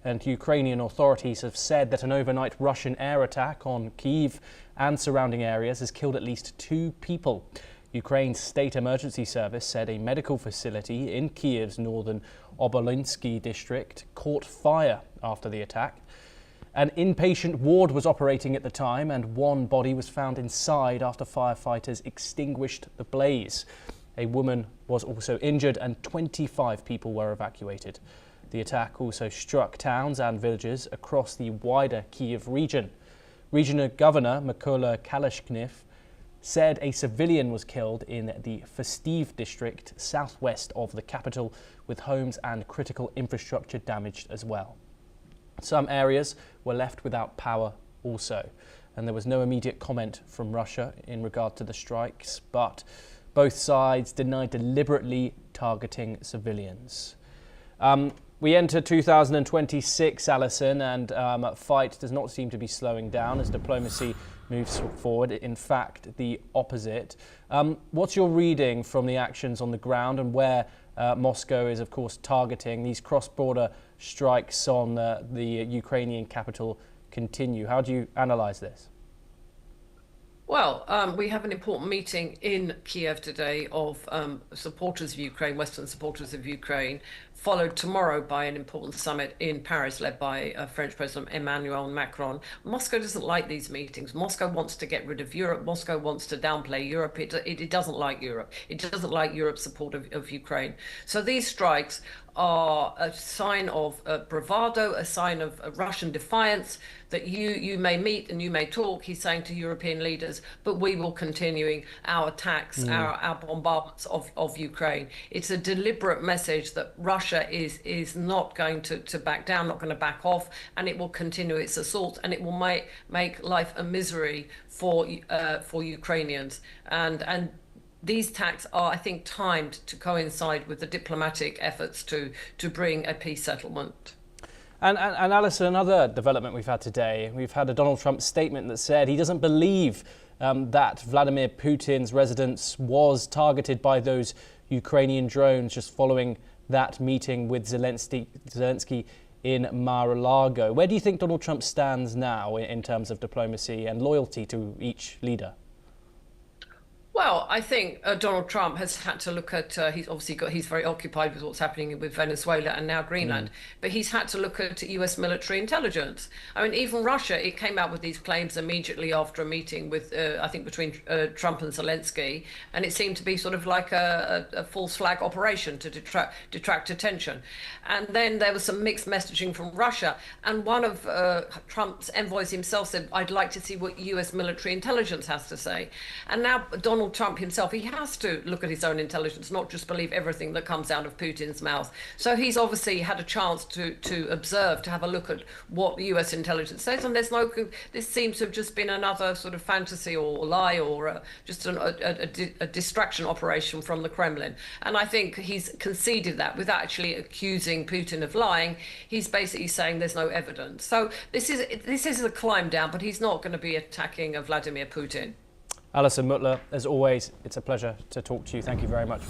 And Ukrainian authorities have said that an overnight Russian air attack on Kyiv and surrounding areas has killed at least 2 people. Ukraine's state emergency service said a medical facility in Kyiv's northern Obolensky district caught fire after the attack. An inpatient ward was operating at the time, and 1 body was found inside after firefighters extinguished the blaze. A woman was also injured and 25 people were evacuated. The attack also struck towns and villages across the wider Kyiv region. Regional Governor Mykola Kalashnikov said a civilian was killed in the Festive district southwest of the capital, with homes and critical infrastructure damaged as well. Some areas were left without power also, and there was no immediate comment from Russia in regard to the strikes, but both sides denied deliberately targeting civilians. We enter 2026, Alison, and fight does not seem to be slowing down as diplomacy moves forward. In fact, the opposite. What's your reading from the actions on the ground and where Moscow is, of course, targeting? These cross-border strikes on the Ukrainian capital continue. How do you analyse this? Well, we have an important meeting in Kyiv today of supporters of Ukraine, Western supporters of Ukraine, followed tomorrow by an important summit in Paris led by French President Emmanuel Macron. Moscow doesn't like these meetings. Moscow wants to get rid of Europe. Moscow wants to downplay Europe. It doesn't like Europe. It doesn't like Europe's support of Ukraine. So these strikes are a sign of bravado, a sign of Russian defiance, that you may meet and you may talk, he's saying to European leaders, but we will continuing our attacks, our bombardments of Ukraine. It's a deliberate message that Russia is not going to back down, not going to back off, and it will continue its assault, and it will make life a misery for Ukrainians. And these attacks are, I think, timed to coincide with the diplomatic efforts to bring a peace settlement. And Alison, another development we've had today, we've had a Donald Trump statement that said he doesn't believe that Vladimir Putin's residence was targeted by those Ukrainian drones just following that meeting with Zelenskyy in Mar-a-Lago. Where do you think Donald Trump stands now in terms of diplomacy and loyalty to each leader? Well, I think Donald Trump has had to look at, he's very occupied with what's happening with Venezuela and now Greenland, but he's had to look at US military intelligence. I mean, even Russia, it came out with these claims immediately after a meeting with, I think, between Trump and Zelenskyy, and it seemed to be sort of like a false flag operation to detract attention. And then there was some mixed messaging from Russia, and one of Trump's envoys himself said, I'd like to see what US military intelligence has to say. And now Donald Trump himself, he has to look at his own intelligence, not just believe everything that comes out of Putin's mouth. So he's obviously had a chance to observe, to have a look at what the US intelligence says, and this seems to have just been another sort of fantasy or lie or just a distraction operation from the Kremlin. And I think he's conceded that without actually accusing Putin of lying. He's basically saying there's no evidence. So this is a climb down, but he's not going to be attacking Vladimir Putin. Alison Mutler, as always, it's a pleasure to talk to you. Thank you very much.